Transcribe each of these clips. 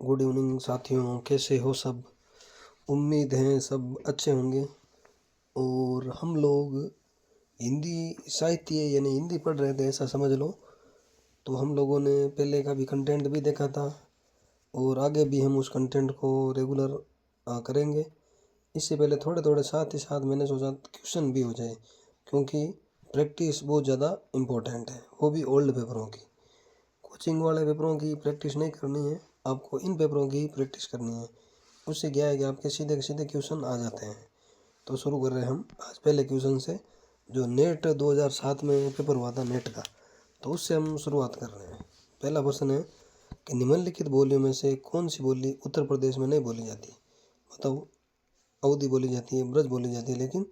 Good evening साथियों, कैसे हो सब। उम्मीद है सब अच्छे होंगे। और हम लोग हिंदी साहित्य यानी हिंदी पढ़ रहे थे ऐसा समझ लो। तो हम लोगों ने पहले का भी कंटेंट भी देखा था और आगे भी हम उस कंटेंट को रेगुलर करेंगे। इससे पहले थोड़े थोड़े साथ ही साथ मैंने सोचा क्वेश्चन भी हो जाए, क्योंकि प्रैक्टिस बहुत ज़्यादा इम्पोर्टेंट है, वो भी ओल्ड पेपरों की। कोचिंग वाले पेपरों की प्रैक्टिस नहीं करनी है, आपको इन पेपरों की प्रैक्टिस करनी है। उससे क्या है कि आपके सीधे के सीधे क्वेश्चन आ जाते हैं। तो शुरू कर रहे हैं हम आज पहले क्वेश्चन से, जो नेट 2007 में पेपर हुआ था नेट का, तो उससे हम शुरुआत कर रहे हैं। पहला प्रश्न है कि निम्नलिखित बोलियों में से कौन सी बोली उत्तर प्रदेश में नहीं बोली जाती। बताओ। अवधी बोली जाती है, ब्रज बोली जाती है, लेकिन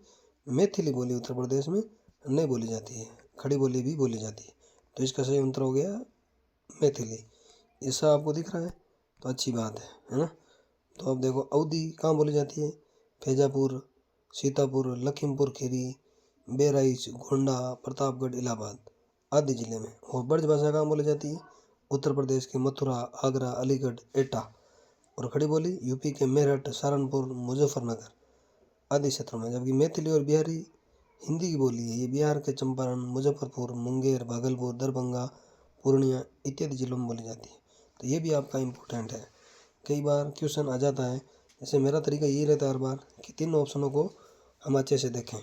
मैथिली बोली उत्तर प्रदेश में नहीं बोली जाती है। खड़ी बोली भी बोली जाती है। तो इसका सही उत्तर हो गया मैथिली। ऐसा आपको दिख रहा है तो अच्छी बात है ना। तो अब देखो, अवधी कहाँ बोली जाती है? फैजापुर, सीतापुर, लखीमपुर खीरी, बहराइच, गोंडा, प्रतापगढ़, इलाहाबाद आदि जिले में। और ब्रज भाषा कहाँ बोली जाती है? उत्तर प्रदेश के मथुरा, आगरा, अलीगढ़, एटा। और खड़ी बोली यूपी के मेरठ, सहारनपुर, मुजफ्फरनगर आदि क्षेत्रों में। जबकि मैथिली और बिहारी हिंदी की बोली है, ये बिहार के चंपारण, मुजफ्फरपुर, मुंगेर, भागलपुर, दरभंगा, पूर्णिया इत्यादि जिलों में बोली जाती है। तो ये भी आपका इम्पोर्टेंट है। कई बार क्वेश्चन आ जाता है, जैसे मेरा तरीका यही रहता है हर बार कि तीनों ऑप्शनों को हम अच्छे से देखें।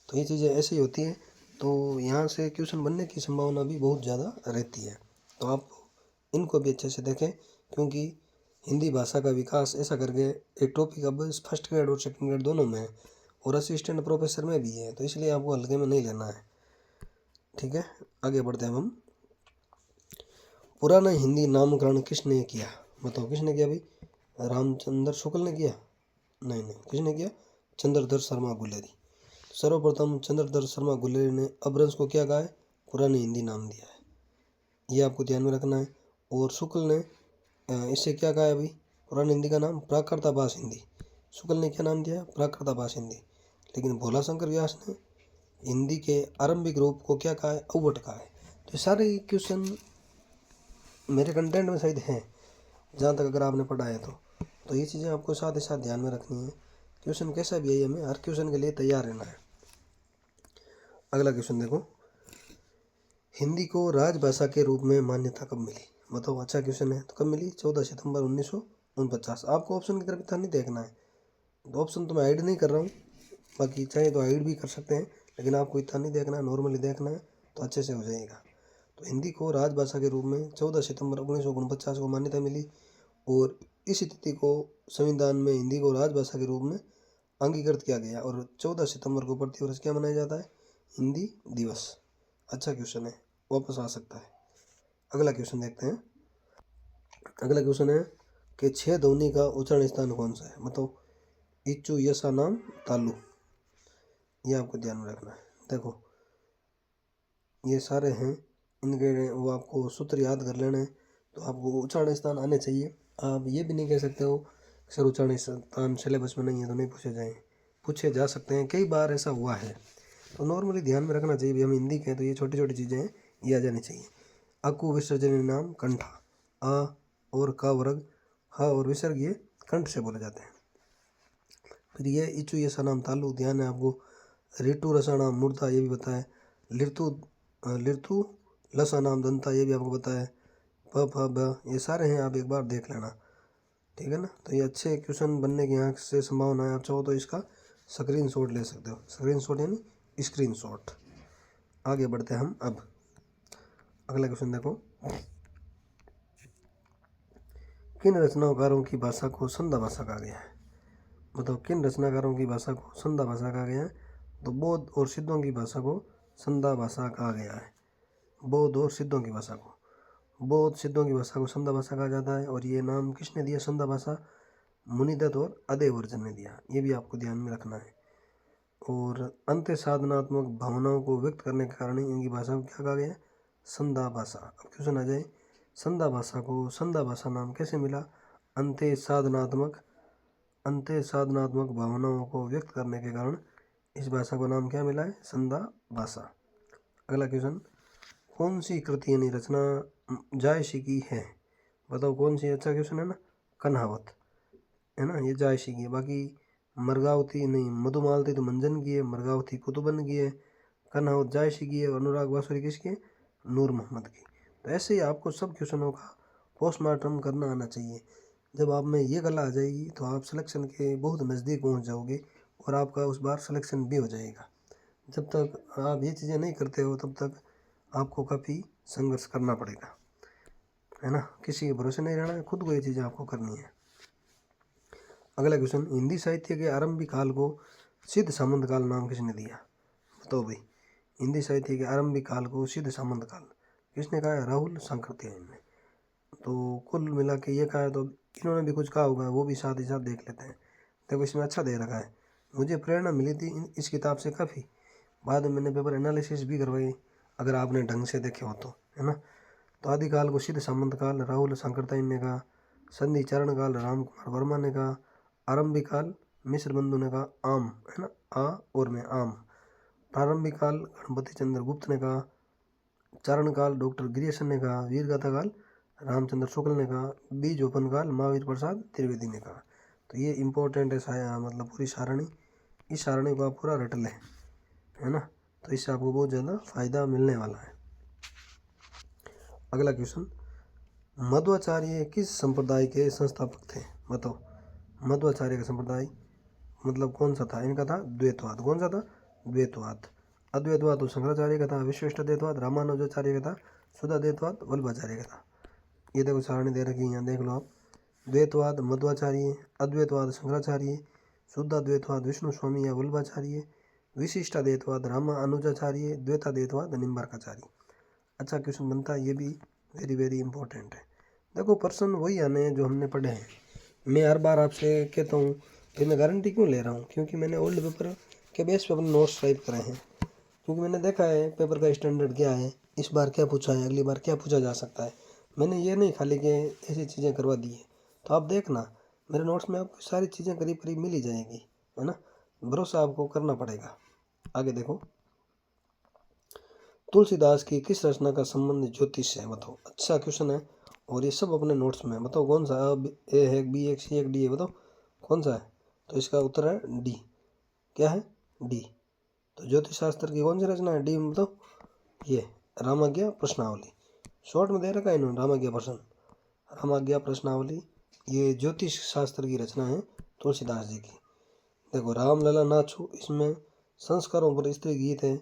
तो ये चीज़ें ऐसी होती हैं, तो यहाँ से क्वेश्चन बनने की संभावना भी बहुत ज़्यादा रहती है। तो आप इनको भी अच्छे से देखें, क्योंकि हिंदी भाषा का विकास ऐसा करके एक टॉपिक अब फर्स्ट ग्रेड और सेकंड ग्रेड दोनों में है, और असिस्टेंट प्रोफेसर में भी है। तो इसलिए आपको हल्के में नहीं लेना है, ठीक है। आगे बढ़ते हैं हम। पुराना हिंदी नामकरण किसने किया? बताओ किसने किया भाई? रामचंद्र शुक्ल ने किया? नहीं नहीं, किसने किया? चंद्रधर शर्मा गुलेरी। सर्वप्रथम चंद्रधर शर्मा गुलेरी ने अपभ्रंश को क्या कहा है? पुरानी हिंदी नाम दिया है, ये आपको ध्यान में रखना है। और शुक्ल ने इससे क्या कहा है भाई? पुरानी हिंदी का नाम प्राकृताभास हिंदी। शुक्ल ने क्या नाम दिया? प्राकृताभास हिंदी। लेकिन भोला शंकर व्यास ने हिंदी के आरंभिक रूप को क्या कहा है? अवट कहा है। तो ये सारे क्वेश्चन मेरे कंटेंट में शायद हैं, जहाँ तक अगर आपने पढ़ा है तो ये चीज़ें आपको साथ ही साथ ध्यान में रखनी है। क्वेश्चन कैसा भी है, हमें हर क्वेश्चन के लिए तैयार रहना है। अगला क्वेश्चन देखो, हिंदी को राजभाषा के रूप में मान्यता कब मिली? बताओ, अच्छा क्वेश्चन है। तो कब मिली? 14 सितंबर 1949। आपको ऑप्शन की तरफ इतना नहीं देखना है, तो ऑप्शन तो मैं हाइड नहीं कर रहा हूँ, बाकी चाहे तो हाइड भी कर सकते हैं, लेकिन आपको इतना नहीं देखना है, नॉर्मली देखना है तो अच्छे से हो जाएगा। तो हिंदी को राजभाषा के रूप में 14 सितंबर 1949 को मान्यता मिली, और इस तिथि को संविधान में हिंदी को राजभाषा के रूप में अंगीकृत किया गया। और 14 सितंबर को प्रतिवर्ष क्या मनाया जाता है? हिंदी दिवस। अच्छा क्वेश्चन है, वापस आ सकता है। अगला क्वेश्चन देखते हैं। अगला क्वेश्चन है कि छह ध्वनि का उच्चारण स्थान कौन सा है? मतलब इच्चू, यसा, नाम, तालु। ये आपको ध्यान में रखना है। देखो ये सारे हैं, इनके वो आपको सूत्र याद कर लेना है, तो आपको उच्चारण स्थान आने चाहिए। आप ये भी नहीं कह सकते हो सर उच्चारण स्थान सिलेबस में नहीं है तो नहीं पूछे जा सकते हैं, कई बार ऐसा हुआ है। तो नॉर्मली ध्यान में रखना चाहिए भी, हम हिंदी के हैं तो ये छोटी छोटी चीज़ें हैं, ये आ जानी चाहिए। अकु विसर्जनीय नाम कंठा, अ और का वर्ग, ह और विसर्ग ये कंठ से बोले जाते हैं। फिर ये इचु ये नाम तालु, ध्यान है आपको। ऋतु रसानाम मूर्धा, ये भी बताया। लिरतु लसा नाम दंता, ये भी आपको बताया। प फ ब, ये सारे हैं, आप एक बार देख लेना, ठीक है ना। तो ये अच्छे क्वेश्चन बनने की यहाँ से संभावना है। आप चाहो तो इसका स्क्रीन शॉट ले सकते हो, स्क्रीन शॉट यानी स्क्रीन शॉट। आगे बढ़ते हैं हम अब। अगला क्वेश्चन देखो, किन रचनाकारों की भाषा को संधा भाषा कहा गया है? बताओ, किन रचनाकारों की भाषा को संधा भाषा कहा गया है? तो बौद्ध और सिद्धों की भाषा को संधा भाषा कहा गया है। बौद्ध और सिद्धों की भाषा को, बौद्ध सिद्धों की भाषा को संधा भाषा कहा जाता है। और ये नाम किसने दिया संधा भाषा? मुनिदत्त और अदेवर्जन ने दिया, ये भी आपको ध्यान में रखना है। और अंत्य साधनात्मक भावनाओं को व्यक्त करने के कारण इनकी भाषा को क्या कहा गया? संधा भाषा। अब क्वेश्चन आ जाए, संधा भाषा को संधा भाषा नाम कैसे मिला? अंत्य साधनात्मक भावनाओं को व्यक्त करने के कारण इस भाषा को नाम क्या मिला है? संधा भाषा। अगला क्वेश्चन, कौन सी कृति यानी रचना जायसी की है? बताओ कौन सी? अच्छा क्वेश्चन है ना। कन्हावत, है ना, ये जायसी की है। बाकी मरगावती नहीं, मधुमालती तो मंजन की है, मरगावती कुतुबन की है, कन्हावत जायसी की है, और अनुराग बासुरी किसकी है? नूर मोहम्मद की। तो ऐसे ही आपको सब क्वेश्चनों का पोस्टमार्टम करना आना चाहिए। जब आप में ये कला आ जाएगी तो आप सिलेक्शन के बहुत नज़दीक पहुंच जाओगे और आपका उस बार सिलेक्शन भी हो जाएगा। जब तक आप ये चीज़ें नहीं करते हो तब तक आपको काफ़ी संघर्ष करना पड़ेगा, है ना। किसी के भरोसे नहीं रहना है, खुद को ये चीज़ें आपको करनी है। अगला क्वेश्चन, हिंदी साहित्य के आरंभिक काल को सिद्ध सामंत काल नाम किसने दिया? बताओ भाई, हिंदी साहित्य के आरंभिक काल को सिद्ध सामंत काल किसने कहा है? राहुल सांकृत्यायन ने। तो कुल मिला के ये कहा है, तो इन्होंने भी कुछ कहा होगा, वो भी साथ ही साथ देख लेते हैं। देखो इसमें अच्छा दे रखा है, मुझे प्रेरणा मिली थी इस किताब से काफ़ी। बाद में मैंने पेपर एनालिसिस भी करवाई, अगर आपने ढंग से देखे हो तो, है ना। तो आदिकाल को सिद्ध सामंत काल राहुल सांकृत्यायन ने कहा, संधि चरण काल राम कुमार वर्मा ने कहा, आरंभिक काल मिश्र बंधु ने कहा, आम, है ना, आ और में आम। प्रारंभिक काल गणपति चंद्र गुप्त ने कहा, चारण काल डॉक्टर गिरियसन ने कहा, वीर गाथा काल रामचंद्र शुक्ल ने कहा, बीज ओपन काल महावीर प्रसाद त्रिवेदी ने कहा। तो ये इम्पोर्टेंट है, मतलब पूरी सारणी, इस सारणी को आप पूरा रट लें, है ना। तो इससे आपको बहुत ज़्यादा फायदा मिलने वाला है। अगला क्वेश्चन, मध्वाचार्य किस संप्रदाय के संस्थापक थे? बताओ, मध्वाचार्य का संप्रदाय मतलब कौन सा था? इनका था द्वैतवाद। कौन सा था? द्वैतवाद। अद्वैतवाद तो शंकराचार्य का था, विशिष्ट द्वैतवाद रामानुजाचार्य का था, शुद्ध द्वैतवाद वल्लभाचार्य का था। ये देखो सारणी दे रखी है, यहाँ देख लो आप। द्वैतवाद मध्वाचार्य, अद्वैतवाद शंकराचार्य, शुद्ध द्वैतवाद विष्णु स्वामी या वल्लभाचार्य, विशिष्ट द्वैतवाद रामानुजाचार्य, द्वैताद्वैतवाद निम्बार्काचार्य। अच्छा क्वेश्चन बनता है, ये भी वेरी वेरी इंपॉर्टेंट है। देखो प्रश्न वही आने हैं जो हमने पढ़े हैं। मैं हर बार आपसे कहता हूँ कि मैं गारंटी क्यों ले रहा हूँ, क्योंकि मैंने ओल्ड पेपर के बेस पे अपने नोट्स टाइप करे हैं, क्योंकि मैंने देखा है पेपर का स्टैंडर्ड क्या है, इस बार क्या पूछा है, अगली बार क्या पूछा जा सकता है। मैंने ये नहीं खाली कि ऐसी चीज़ें करवा दी है। तो आप देखना मेरे नोट्स में आपको सारी चीज़ें करीब करीब मिल ही जाएंगी, है ना। भरोसा आपको करना पड़ेगा। आगे देखो, तुलसीदास की किस रचना का संबंध ज्योतिष से है? बताओ, अच्छा क्वेश्चन है और ये सब अपने नोट्स में। बताओ कौन सा, अब ए है, बी एक, सी एक, डी है, बताओ कौन सा है? तो इसका उत्तर है डी। क्या है? डी। तो ज्योतिष शास्त्र की कौन सी रचना है? डी में बताओ, ये रामाज्ञा प्रश्नावली। शॉर्ट में दे रखा है इन्होंने, रामाज्ञा प्रश्नावली, ये ज्योतिष शास्त्र की रचना है तुलसीदास जी की। देखो, राम लला नाछू, इसमें संस्कारों पर स्त्री गीत है।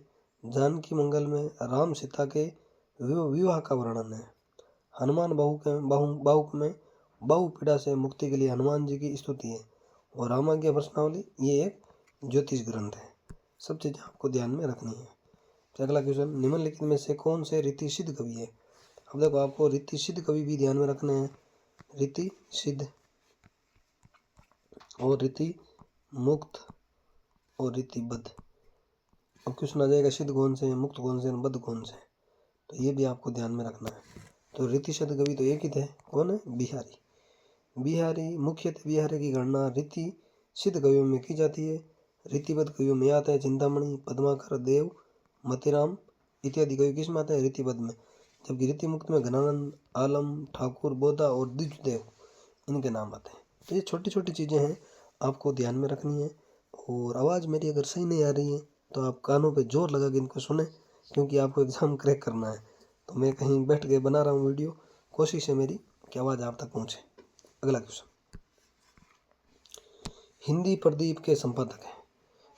जानकी मंगल में राम सीता के विवाह का वर्णन है। हनुमान बाहुक में बहु पीड़ा से मुक्ति के लिए हनुमान जी की स्तुति है। और रामाज्ञा प्रश्नावली ये एक ज्योतिष ग्रंथ है। सब चीज़ें आपको ध्यान में रखनी है। तो अगला क्वेश्चन, निम्नलिखित में से कौन से रीति सिद्ध कवि है? अब देखो आपको रीति सिद्ध कवि भी ध्यान में रखने हैं, रीति सिद्ध और रीति मुक्त और रीतिबद्ध। अब क्वेश्चन आ जाएगा सिद्ध कौन से हैं, मुक्त कौन से हैं, बद्ध कौन से हैं। तो ये भी आपको ध्यान में रखना है। तो रीति सिद्ध कवि तो एक ही थे, कौन है? बिहारी। मुख्यतः बिहारी की गणना रीति सिद्ध कवियों में की जाती है। रीतिबद्ध कवियों में आते हैं चिंतामणि, पद्माकर, देव, मतीराम इत्यादि कवि किस में आते हैं? रीतिबद्ध में। जबकि रीति मुक्त में घनानंद, आलम, ठाकुर, बोधा और द्विजदेव इनके नाम आते हैं। तो ये छोटी छोटी चीज़ें हैं, आपको ध्यान में रखनी है। और आवाज़ मेरी अगर सही नहीं आ रही है तो आप कानों पे जोर लगा के इनको सुने, क्योंकि आपको एग्ज़ाम क्रैक करना है। तो मैं कहीं बैठ के बना रहा हूँ वीडियो, कोशिश है मेरी कि आवाज़ आप तक पहुँचे। अगला क्वेश्चन, हिंदी प्रदीप के संपादक हैं।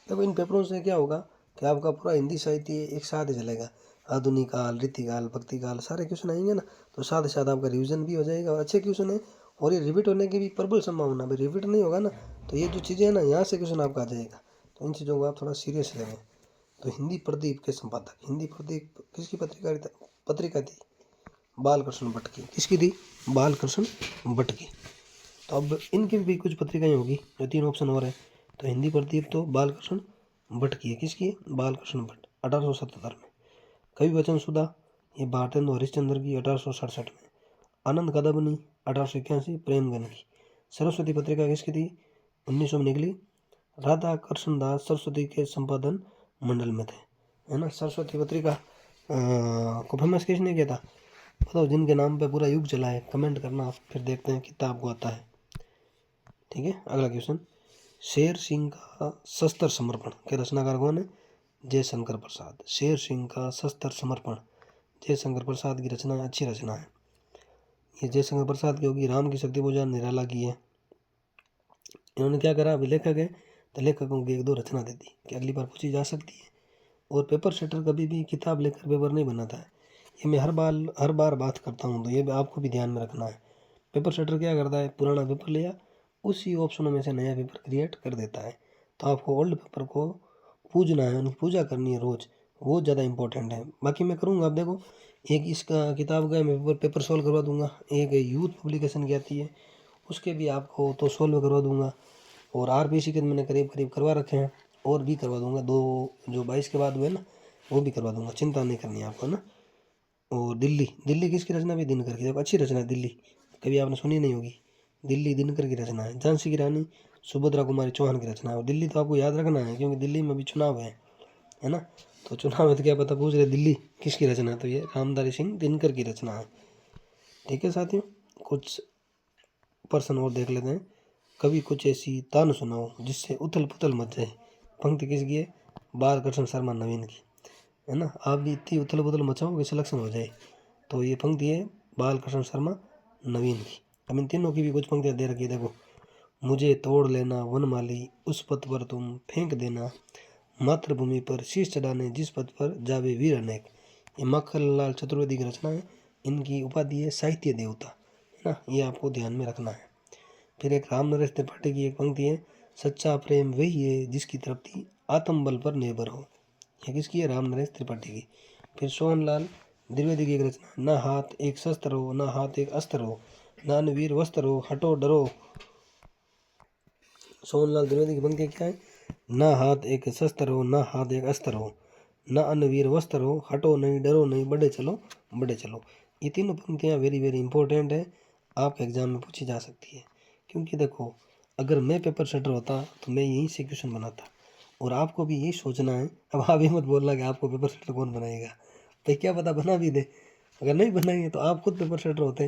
देखो इन पेपरों से क्या होगा कि आपका पूरा हिंदी साहित्य एक साथ ही चलेगा। आधुनिक काल, रीतिकाल, भक्ति काल, सारे क्वेश्चन आएंगे ना, तो साथ ही साथ आपका रिवीजन भी हो जाएगा और अच्छे क्वेश्चन है। और ये रिपीट होने की भी प्रबल संभावना, भाई रिपीट नहीं होगा ना तो ये जो चीज़ें हैं ना, यहाँ से क्वेश्चन आपका आ जाएगा। तो इन चीज़ों को आप थोड़ा सीरियस लेंगे। तो हिंदी प्रदीप के संपादक, हिंदी प्रदीप किसकी पत्रिका थी? बालकृष्ण भट्ट की। किसकी थी? बालकृष्ण भट्ट की। तो अब इनकी भी कुछ पत्रिकाएं होगी, जो 3 ऑप्शन और है। तो हिंदी प्रदीप तो बालकृष्ण भट्ट की है। किसकी है? बालकृष्ण भट्ट, 1877 में। कवि वचन सुधा, ये भारतेंदु हरिश्चंद्र की, 1867 में। आनंद कादम्बनी, 1881, प्रेमगन की। सरस्वती पत्रिका किसकी थी? 1900 में निकली। राधा कृष्ण दास सरस्वती के संपादन मंडल में थे, है ना। सरस्वती पत्रिका को फेमस किसने किया था? बताओ, जिनके नाम पे पूरा युग चला है, कमेंट करना, फिर देखते हैं कितना आपको आता है। ठीक है। अगला क्वेश्चन, शेर सिंह का शस्त्र समर्पण के रचनाकार कौन है? जयशंकर प्रसाद। शेर सिंह का शस्त्र समर्पण जयशंकर प्रसाद की रचना है, अच्छी रचना है। ये जयशंकर प्रसाद की होगी। राम की शक्ति पूजा निराला की है। इन्होंने क्या करा, अभी लेखक है तो लेखकों की 1-2 रचना दे दी कि अगली बार पूछी जा सकती है। और पेपर सेटर कभी भी किताब लेकर पेपर नहीं बनाता है, ये मैं हर बार बात करता हूँ, तो ये भी आपको भी ध्यान में रखना है। पेपर सेटर क्या करता है, पुराना पेपर लिया, उसी ऑप्शनों में से नया पेपर क्रिएट कर देता है। तो आपको ओल्ड पेपर को पूजना है, उनकी पूजा करनी है रोज़, वो ज़्यादा इंपॉर्टेंट है। बाकी मैं करूँगा, आप देखो, एक इसका किताब का मैं पेपर सॉल्व करवा दूंगा, एक यूथ पब्लिकेशन की आती है उसके भी आपको तो सॉल्व करवा दूंगा, और आरपीसी के मैंने करीब करीब करवा रखे हैं, और भी करवा दूंगा। 2 जो 22 के बाद हुए ना, वो भी करवा दूंगा, चिंता नहीं करनी है आपको ना। और दिल्ली किसकी रचना भी? दिनकर की। देखो अच्छी रचना है दिल्ली, कभी आपने सुनी नहीं होगी। दिल्ली दिनकर की रचना है। झांसी की रानी सुभद्रा कुमारी चौहान की रचना है। और दिल्ली तो आपको याद रखना है, क्योंकि दिल्ली में भी चुनाव है ना। तो चुनाव में तो क्या पता पूछ रहे दिल्ली किसकी रचना है, तो ये रामधारी सिंह दिनकर की रचना है। ठीक है साथियों, कुछ प्रश्न और देख लेते हैं। कभी कुछ ऐसी तान सुनाओ जिससे उथल पुथल मच जाए। पंक्ति किसकी है? बालकृष्ण शर्मा नवीन की, है ना। आप भी इतनी उथल पुथल मचाओ कि सिलेक्शन हो जाए। तो ये पंक्ति है बालकृष्ण शर्मा नवीन की। अब इन तीनों की भी कुछ पंक्तियाँ दे रखी है, देखो। मुझे तोड़ लेना वनमाली, उस पथ पर तुम फेंक देना, मातृभूमि पर शीश चढ़ाने जिस पथ पर जावे वीर अनेक। ये मक्खनलाल चतुर्वेदी की रचना है। इनकी उपाधि है साहित्य देवता, है ना। ये आपको ध्यान में रखना है। फिर एक राम नरेश त्रिपाठी की एक पंक्ति है, सच्चा प्रेम वही है जिसकी तृप्ति आत्म बल पर निर्भर हो। ये किसकी है? राम नरेश त्रिपाठी की। फिर सोहनलाल द्विवेदी की एक रचना, न हाथ एक शस्त्र हो न हाथ एक अस्त्र हो, न वीर वस्त्र हो हटो डरो। सोहनलाल द्विवेदी की पंक्ति क्या है? न हाथ एक शस्त्र हो न हाथ एक अस्त्र हो, न अनवीर वस्त्र हो हटो नहीं डरो नहीं बढ़े चलो बढ़े चलो। ये तीनों पंक्तियाँ वेरी वेरी इंपॉर्टेंट है, आप एग्जाम में पूछी जा सकती है। क्योंकि देखो, अगर मैं पेपर सेटर होता तो मैं यहीं से क्वेश्चन बनाता, और आपको भी यही सोचना है। अब आप ये मत बोलना कि आपको पेपर सेटर कौन बनाएगा, भाई क्या पता बना भी दे। अगर नहीं बनाएंगे तो आप खुद पेपर सेटर होते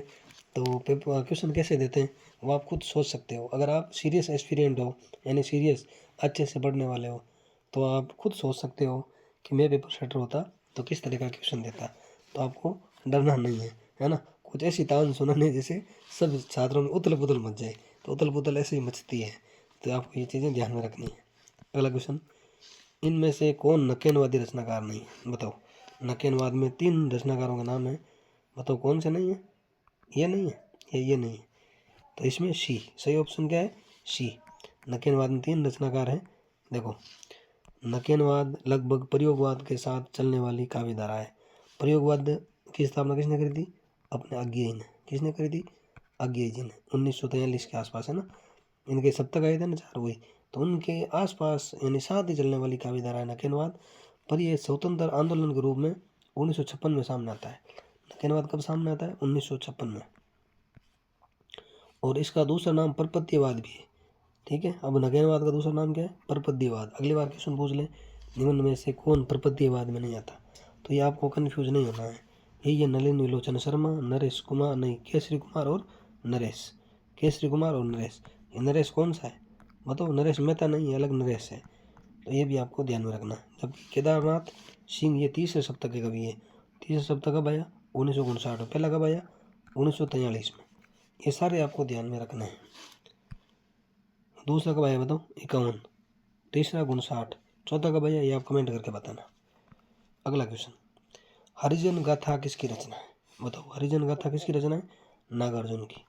तो पेपर क्वेश्चन कैसे देते हैं वो आप खुद सोच सकते हो। अगर आप सीरियस एस्पिरेंट हो, यानी सीरियस अच्छे से पढ़ने वाले हो, तो आप खुद सोच सकते हो कि मैं पेपर सेटर होता तो किस तरह का क्वेश्चन देता। तो आपको डरना नहीं है ना। कुछ ऐसी तान सुनाने जैसे सब छात्रों में उथल पुथल मच जाए, तो उथल पुथल ऐसे ही मचती है। तो आपको ये चीज़ें ध्यान में रखनी है। अगला क्वेश्चन, इनमें से कौन नकेनवादी रचनाकार नहीं है? बताओ। नकेनवाद में 3 रचनाकारों का नाम है, बताओ कौन से नहीं है? ये नहीं है, ये नहीं है। तो इसमें सी सही ऑप्शन क्या है? सी। नकेनवाद में 3 रचनाकार हैं। देखो, नकेनवाद लगभग प्रयोगवाद के साथ चलने वाली काव्य धारा है। प्रयोगवाद की स्थापना किसने करी थी? अपने अज्ञेय ने। किसने करी थी? अज्ञेय जी ने, 1943 के आसपास, है ना। इनके सप्तक आए थे ना 4, वही तो उनके आसपास, यानी साथ ही चलने वाली काव्य धारा है नकेनवाद। पर यह स्वतंत्र आंदोलन के रूप में 1956 में सामने आता है। नकेनवाद कब सामने आता है? 1956 में। और इसका दूसरा नाम परपत्यवाद भी है। ठीक है। अब नकेनवाद का दूसरा नाम क्या है? परपत्यवाद। अगली बार क्वेश्चन पूछ ले, निम्न में से कौन परपत्यवाद में नहीं आता, तो ये आपको कंफ्यूज नहीं होना है। ये नलिन विलोचन शर्मा, नरेश कुमार, नहीं, केसरी कुमार और नरेश। केसरी कुमार और नरेश। ये नरेश कौन सा है? बताओ। नरेश मेहता नहीं है, अलग नरेश है। तो ये भी आपको ध्यान में रखना है। जबकि केदारनाथ सिंह ये 30वें सप्तक के कवि है। 30वां सप्तक कब आया? 1959 में। पहला कब आया? 1943 में। ये सारे आपको ध्यान में रखना है। दूसरा कब आया बताओ? 51। तीसरा 59। चौथा कब आया? ये आप कमेंट करके बताना। अगला क्वेश्चन, हरिजन गाथा किसकी रचना है? बताओ, हरिजन गाथा किसकी रचना है? नागार्जुन की।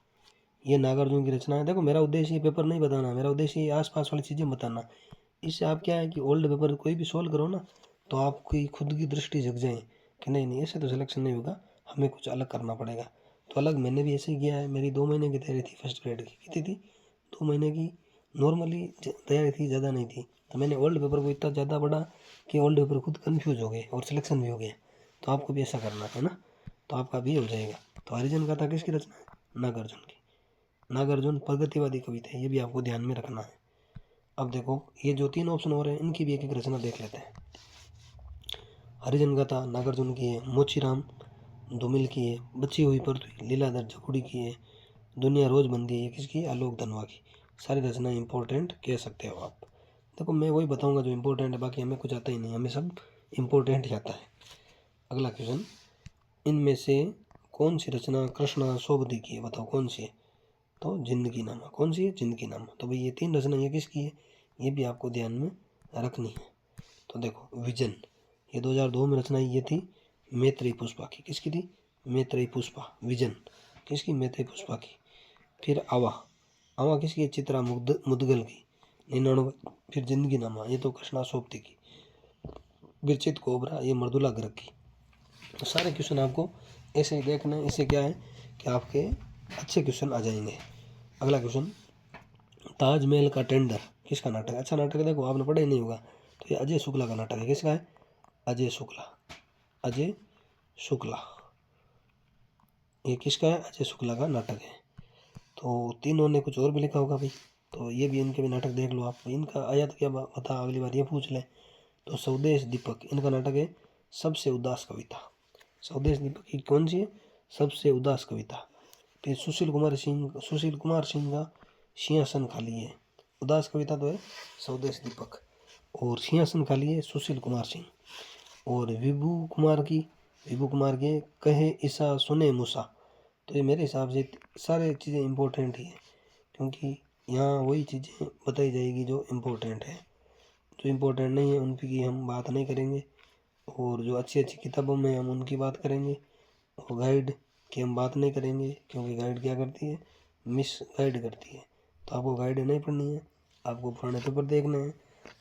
ये नागार्जुन की रचना है। देखो, मेरा उद्देश्य ये पेपर नहीं बताना, मेरा उद्देश्य ये आसपास वाली चीज़ें बताना। इससे आप क्या है कि ओल्ड पेपर कोई भी सोल्व करो ना, तो आपकी खुद की दृष्टि जग जाए कि नहीं नहीं, ऐसे तो सिलेक्शन नहीं होगा, हमें कुछ अलग करना पड़ेगा। तो अलग मैंने भी ऐसे ही किया है। मेरी 2 महीने की तैयारी थी फर्स्ट ग्रेड की। कितनी थी? 2 महीने की नॉर्मली तैयारी थी, ज़्यादा नहीं थी। तो मैंने ओल्ड पेपर को इतना ज़्यादा पढ़ा कि ओल्ड पेपर खुद कन्फ्यूज हो गए और सिलेक्शन भी हो गया। तो आपको भी ऐसा करना है ना, तो आपका भी हो जाएगा। तो हरिजन गाथा किसकी रचना है? नागार्जुन की। नागार्जुन प्रगतिवादी कवि थे, ये भी आपको ध्यान में रखना है। अब देखो, ये जो 3 ऑप्शन हो रहे हैं, इनकी भी एक एक रचना देख लेते हैं। हरिजन गाथा नागार्जुन की है, मोचीराम धूमिल की है, बची हुई पृथ्वी लीलाधर जकुड़ी की है, दुनिया रोज बंदी है, ये किसकी? आलोक धनवा की। सारी रचना इम्पोर्टेंट कह सकते हो आप। देखो मैं वही बताऊंगा जो इम्पोर्टेंट है, बाकी हमें कुछ आता ही नहीं, हमें सब इम्पोर्टेंट ही आता है। अगला क्वेश्चन, इनमें से कौन सी रचना कृष्णा सोबती की है, बताओ कौन सी है। तो जिंदगी नामा, कौन सी है, जिंदगी नामा। तो भाई ये 3 रचना ये किसकी है, ये भी आपको ध्यान में रखनी है। तो देखो विजन, ये 2002 में रचना ये थी मैत्रेयी पुष्पा की। किसकी थी, मैत्रेयी पुष्पा। विजन किसकी, मैत्रेयी पुष्पा की। फिर आवा, आवा किसकी, चित्रा मुदगल की 99। फिर जिंदगी नामा, ये तो कृष्णा सोबती की। विरचित कोबरा, ये मृदुला गर्ग की। तो सारे क्वेश्चन आपको ऐसे ही देखना, इससे क्या है कि आपके अच्छे क्वेश्चन आ जाएंगे। अगला क्वेश्चन, ताजमहल का टेंडर किसका नाटक है। अच्छा नाटक है, देखो आपने पढ़ा ही नहीं होगा, तो ये अजय शुक्ला का नाटक है। किसका है, अजय शुक्ला। अजय शुक्ला, ये किसका है, अजय शुक्ला का नाटक है। तो तीनों ने कुछ और भी लिखा होगा भाई, तो ये भी इनके भी नाटक देख लो आप। इनका आया तो क्या बता, अगली बार ये पूछ लें। तो स्वदेश दीपक, इनका नाटक है सबसे उदास कविता। स्वदेश दीपक की कौन सी है, सबसे उदास कविता। फिर सुशील कुमार सिंह का सिंहासन खाली है, उदास कविता तो है स्वदेश दीपक, और सिंहासन खाली है सुशील कुमार सिंह। और विभू कुमार के कहे ईसा सुने मूसा। तो ये मेरे हिसाब से सारे चीज़ें इम्पोर्टेंट ही है, क्योंकि यहाँ वही चीज़ें बताई जाएगी जो इम्पोर्टेंट है। जो इम्पोर्टेंट नहीं है उन की हम बात नहीं करेंगे, और जो अच्छी अच्छी किताबों में हम उनकी बात करेंगे, और गाइड की हम बात नहीं करेंगे, क्योंकि गाइड क्या करती है, मिस गाइड करती है। तो आपको गाइड नहीं पढ़नी है, आपको पुराने पेपर देखने हैं,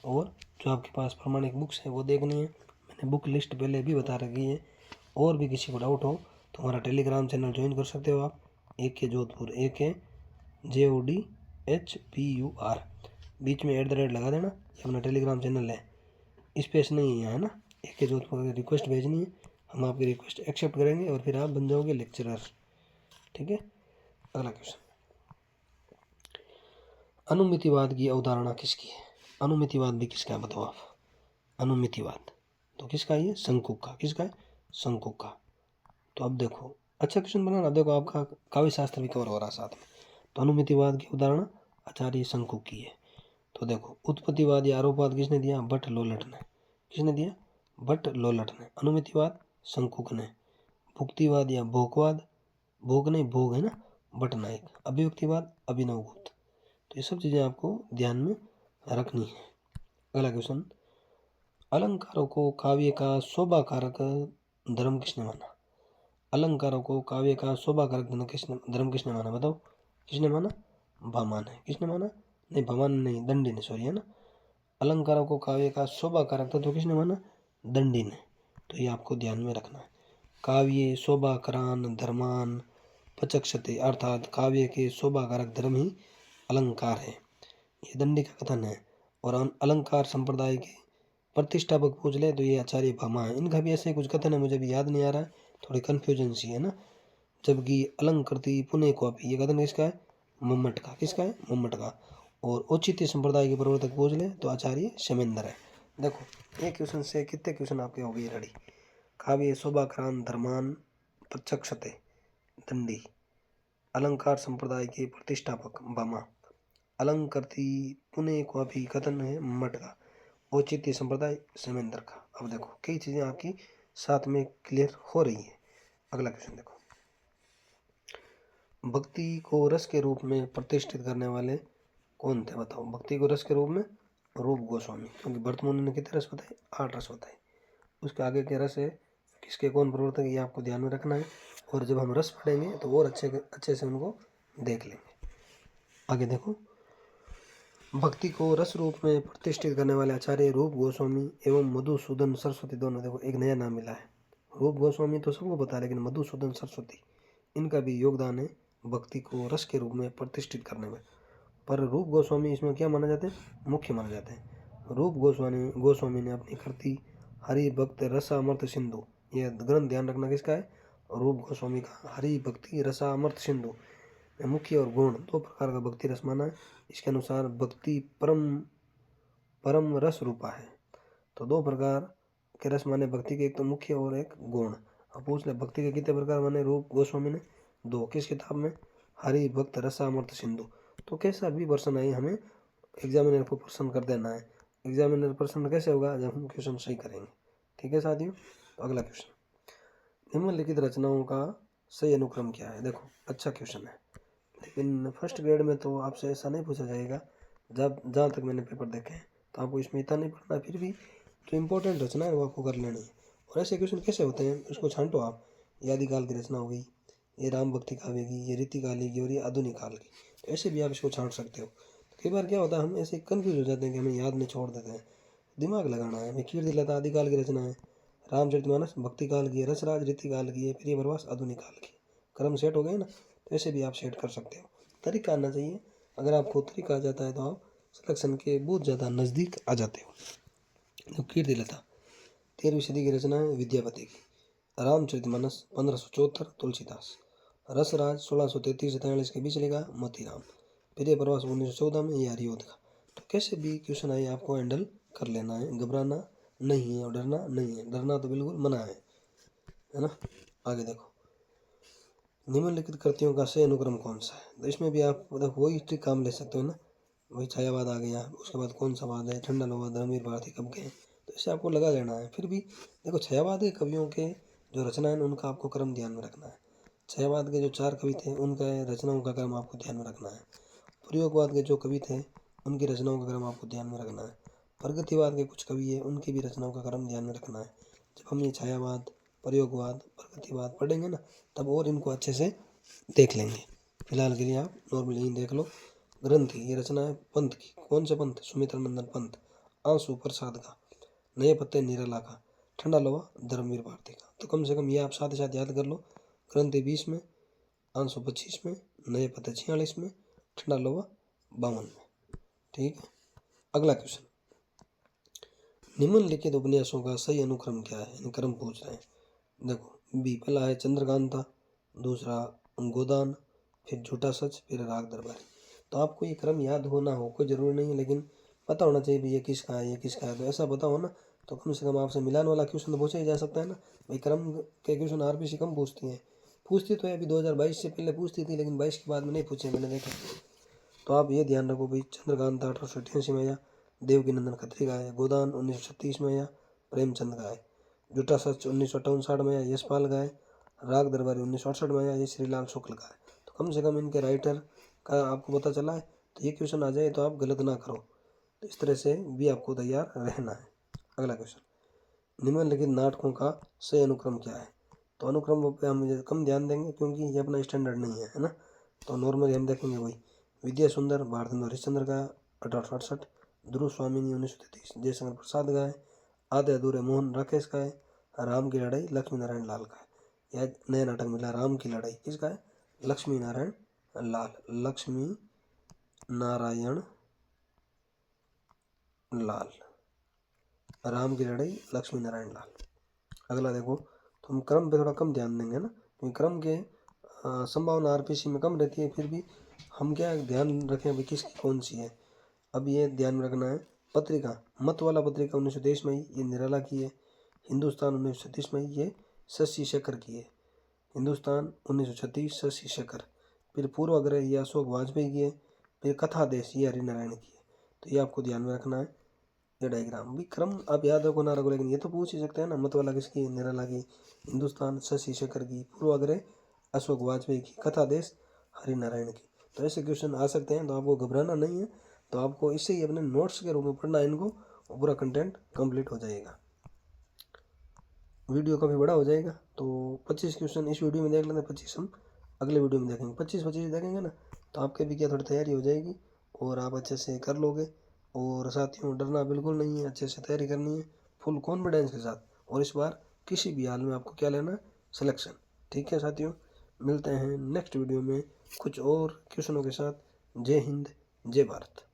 और जो आपके पास प्रमाणिक बुक्स है वो देखनी है। मैंने बुक लिस्ट पहले भी बता रखी है। और भी किसी को डाउट हो तो हमारा टेलीग्राम चैनल ज्वाइन कर सकते हो आप। AK जोधपुर, AK JODHPUR, बीच में @ लगा देना, ये अपना टेलीग्राम चैनल है, स्पेस नहीं है यहाँ, है ना। AK जोधपुर की रिक्वेस्ट भेजनी है, हम आपकी रिक्वेस्ट एक्सेप्ट करेंगे और फिर आप बन जाओगे लेक्चरर, ठीक है। अगला क्वेश्चन, अनुमितिवाद की अवधारणा किसकी है। अनुमितिवाद भी किसका है, बताओ आप। अनुमितिवाद तो किसका है, ये शंकुक का। किसका है, शंकुक का। तो अब देखो अच्छा क्वेश्चन बनाना, अब देखो आपका काव्य शास्त्र भी कवर हो रहा साथ में। तो अनुमितिवाद की अवधारणा आचार्य शंकुक की है। तो देखो उत्पत्तिवाद या आरोपवाद किसने दिया, भट्ट लोलट ने। किसने दिया, भट्ट लोलट ने। अनुमितिवाद शंकुक ने। भुक्तिवाद या भोगवाद, भोग नहीं भोग है ना, भट्ट नायक। अभिव्यक्तिवाद अभिनव गुप्त। तो ये सब चीज़ें आपको ध्यान में रखनी है। अगला क्वेश्चन, अलंकारों को काव्य का शोभा कारक धर्म किसने माना। अलंकारों को काव्य का शोभा कारक धर्म किसने माना, बताओ। किसने माना, भामा ने। किसने माना, नहीं भामा ने नहीं, दंडी ने, सॉरी, है ना। अलंकारों को काव्य का शोभा कारक तो किसने माना, दंडी ने। तो ये आपको ध्यान में रखना है। काव्य शोभा करान धर्मान पचक्षते, अर्थात काव्य के शोभा कारक धर्म ही अलंकार है, ये दंडी का कथन है। और अलंकार संप्रदाय के प्रतिष्ठापक पूछ ले तो ये आचार्य भामा है। इनका भी ऐसे कुछ कथन है, मुझे भी याद नहीं आ रहा है, थोड़ी कन्फ्यूजन सी है ना। जबकि अलंकृति पुनः कॉपी, ये कथन किसका है, मम्मट का। किसका है, मम्मट का। और औचित्य संप्रदाय के प्रवर्तक पूछ ले तो आचार्य शमेंद्र है। देखो एक क्वेश्चन से कितने क्वेश्चन आपके हो गए रेडी। काव्य शोभाक्रांत धर्मान पचक्षते दंडी, अलंकार संप्रदाय के प्रतिष्ठापक भामा, अलंकृति पुनः कॉपी कथन है मम्मट का, औचित्य संप्रदाय शमेंद्र का। अब देखो कई चीज़ें आपकी साथ में क्लियर हो रही है। अगला क्वेश्चन देखो, भक्ति को रस के रूप में प्रतिष्ठित करने वाले कौन थे, बताओ। भक्ति को रस के रूप में रूप गोस्वामी, क्योंकि भरत मुनि ने कितने रस बताए, 8 रस बताए। उसके आगे के रस है किसके, कौन प्रवर्तक, ये आपको ध्यान में रखना है। और जब हम रस पढ़ेंगे तो और अच्छे से उनको देख लेंगे। आगे देखो, भक्ति को रस रूप में प्रतिष्ठित करने वाले आचार्य रूप गोस्वामी एवं मधुसूदन सरस्वती, दोनों। देखो एक नया नाम मिला है, रूप गोस्वामी तो सबको पता है, लेकिन मधुसूदन सरस्वती इनका भी योगदान है भक्ति को रस के रूप में प्रतिष्ठित करने में। पर रूप गोस्वामी इसमें क्या माना जाते हैं, मुख्य माना जाते हैं। रूप गोस्वामी ने अपनी कृति हरि भक्त रसामृत सिंधु, यह ग्रंथ ध्यान रखना किसका है, रूप गोस्वामी का। हरि भक्ति रसामृत सिंधु में मुख्य और गौण 2 प्रकार का भक्ति रस माना है। इसके अनुसार भक्ति परम रस रूपा है। तो 2 प्रकार के रस माने भक्ति के, एक तो मुख्य और एक गौण। अब पूछ ले भक्ति के कितने प्रकार माने रूप गोस्वामी ने, 2। किस किताब में, हरि भक्त रसामृत सिंधु। तो कैसा भी वर्षन आए हमें एग्जामिनर को प्रश्न कर देना है। एग्जामिनर प्रश्न कैसे होगा, जब हम क्वेश्चन सही करेंगे। ठीक है साथियों। तो अगला क्वेश्चन, निम्नलिखित रचनाओं का सही अनुक्रम क्या है। देखो अच्छा क्वेश्चन है, लेकिन फर्स्ट ग्रेड में तो आपसे ऐसा नहीं पूछा जाएगा। जब जहाँ तक मैंने पेपर देखे हैं तो आपको इसमें इतना नहीं पढ़ना, फिर भी जो इम्पोर्टेंट रचना है वो आपको कर लेनी है। और ऐसे क्वेश्चन कैसे होते हैं उसको छांटो आप। ये आदिकाल की रचना हो गई, ये राम भक्ति काव्य की, ये रीतिकाल की और ये आधुनिक काल की। तो ऐसे भी आप इसको छांट सकते हो। तो कई बार क्या होता है हम ऐसे कन्फ्यूज हो जाते हैं कि हमें याद नहीं, छोड़ देते हैं। दिमाग लगाना है। मैं कीर्ति लता आदिकाल की रचना है, रामचरितमानस भक्ति काल की है, रसराज रीतिकाल की है, प्रिय प्रवास आधुनिक काल की। क्रम सेट हो गए ना, तो ऐसे भी आप सेट कर सकते हो। तरीका आना चाहिए। अगर आपको तरीका आ जाता है तो आप सिलेक्शन के बहुत ज़्यादा नज़दीक आ जाते हो। तो कीर्ति लता 13वीं सदी की रचना है विद्यापति की। रामचरितमानस 1574 तुलसीदास। रसराज 1633 से 43 के बीच लिखा मोतीराम। प्रिय प्रवास 1914 में ये हरिओद का। तो कैसे भी क्वेश्चन आए आपको हैंडल कर लेना है, घबराना नहीं है और डरना नहीं है। डरना तो बिल्कुल मना है ना। आगे देखो, निम्नलिखित कृतियों का सही अनुक्रम कौन सा है। तो इसमें भी आप देखो वही ट्रिक काम ले सकते हो ना। वही छायावाद आ गया, उसके बाद कौन सा वाद है, ठंडा लोहा, धर्मवीर भारती कब के हैं। तो इसे आपको लगा लेना है। फिर भी देखो छायावाद के कवियों के जो रचना है उनका आपको क्रम ध्यान में रखना है। छायावाद के जो 4 कवि थे उनका रचनाओं का क्रम आपको ध्यान में रखना है। प्रयोगवाद के जो कवि थे उनकी रचनाओं का क्रम आपको ध्यान में रखना है। प्रगतिवाद के कुछ कवि है उनकी भी रचनाओं का क्रम ध्यान में रखना है। जब हम ये छायावाद, प्रयोगवाद, प्रगतिवाद पढ़ेंगे ना तब और इनको अच्छे से देख लेंगे। फिलहाल के लिए आप नॉर्मली ही देख लो। ग्रंथि ये रचना है पंथ की। कौन से पंथ, सुमित्र नंदन पंथ। आंसू प्रसाद का। नए पत्ते निराला का। ठंडा लोहा धर्मवीर भारती का। तो कम से कम ये आप साथ ही साथ याद कर लो। ग्रंथि 20 में, आंसू 25 में, नए पत्ते 46 में, ठंडा लोहा 52 में। ठीक है। अगला क्वेश्चन, निम्नलिखित उपन्यासों का सही अनुक्रम क्या है। क्रम पूछ रहे हैं। देखो बी पहला है चंद्रकांता, दूसरा गोदान, फिर झूठा सच, फिर राग दरबारी। तो आपको ये क्रम याद होना हो कोई ज़रूरी नहीं है, लेकिन पता होना चाहिए भी ये किसका है, ये किसका है। तो ऐसा पता हो ना तो कम से कम आपसे मिलान वाला क्वेश्चन तो पूछा ही जा सकता है ना। भाई क्रम के क्वेश्चन आरबीसी कम पूछती है। पूछती तो है अभी 2022 से पहले पूछती थी, लेकिन 22 के बाद में नहीं पूछे मैंने देखा। तो आप ये ध्यान रखो भाई, चंद्रकांता 1888 में आया, देवकीनंदन खत्री का है। गोदान 1936 में आया, प्रेमचंद का है। झूठा सच 1958 में आया, यशपाल का है। राग दरबारी 1968 में आया, ये श्रीलाल शुक्ल का है। तो कम से कम इनके राइटर का आपको पता चला है। तो ये क्वेश्चन आ जाए तो आप गलत ना करो। तो इस तरह से भी आपको तैयार रहना है। अगला क्वेश्चन, निम्नलिखित नाटकों का सही अनुक्रम क्या है। तो अनुक्रम पे हम कम ध्यान देंगे क्योंकि ये अपना स्टैंडर्ड नहीं है ना। तो नॉर्मली हम देखेंगे वही विद्या सुंदर भारतेंद्र हरिश्चंद्र का 1868, ध्रुव स्वामिनी 1933 जयशंकर प्रसाद का है। आधे अधूरे मोहन राकेश का है। राम की लड़ाई लक्ष्मी नारायण लाल का है। यह नया नाटक मिला राम की लड़ाई, किसका है, लक्ष्मी नारायण लाल। लक्ष्मी नारायण लाल, राम की लड़ाई लक्ष्मी नारायण लाल। अगला देखो, तो हम क्रम पे थोड़ा कम ध्यान देंगे ना, क्योंकि क्रम के संभावना आरपीसी में कम रहती है। फिर भी हम क्या ध्यान रखें अभी किसकी कौन सी है। अब ये ध्यान में रखना है, पत्रिका मत वाला पत्रिका 1923 में ये निराला की है। हिंदुस्तान 1936 में ये शशि शेखर की है। हिंदुस्तान 1936 शशि शेखर। फिर पूर्वाग्रह ये अशोक वाजपेयी की है। फिर कथा देश ये हरिनारायण की है। तो ये आपको ध्यान में रखना है। ये डायग्राम भी क्रम आप याद रखो ना रखो, लेकिन ये तो पूछ ही सकते हैं ना। मत वाला किसकी, निराला की। हिंदुस्तान शशि शेखर की। पूर्वाग्रह अशोक वाजपेयी की। कथा देश हरिनारायण की। तो ऐसे क्वेश्चन आ सकते हैं, तो आपको घबराना नहीं है। तो आपको इससे ही अपने नोट्स के रूप में पढ़ना है इनको, पूरा कंटेंट कंप्लीट हो जाएगा। वीडियो काफ़ी बड़ा हो जाएगा, तो 25 क्वेश्चन इस वीडियो में देख लेते हैं, 25 हम अगले वीडियो में देखेंगे। 25 देखेंगे ना तो आपके भी क्या थोड़ी तैयारी हो जाएगी और आप अच्छे से कर लोगे। और साथियों डरना बिल्कुल नहीं है, अच्छे से तैयारी करनी है फुल कॉन्फिडेंस के साथ। और इस बार किसी भी हाल में आपको क्या लेना है, सिलेक्शन। ठीक है साथियों, मिलते हैं नेक्स्ट वीडियो में कुछ और क्वेश्चनों के साथ। जय हिंद, जय भारत।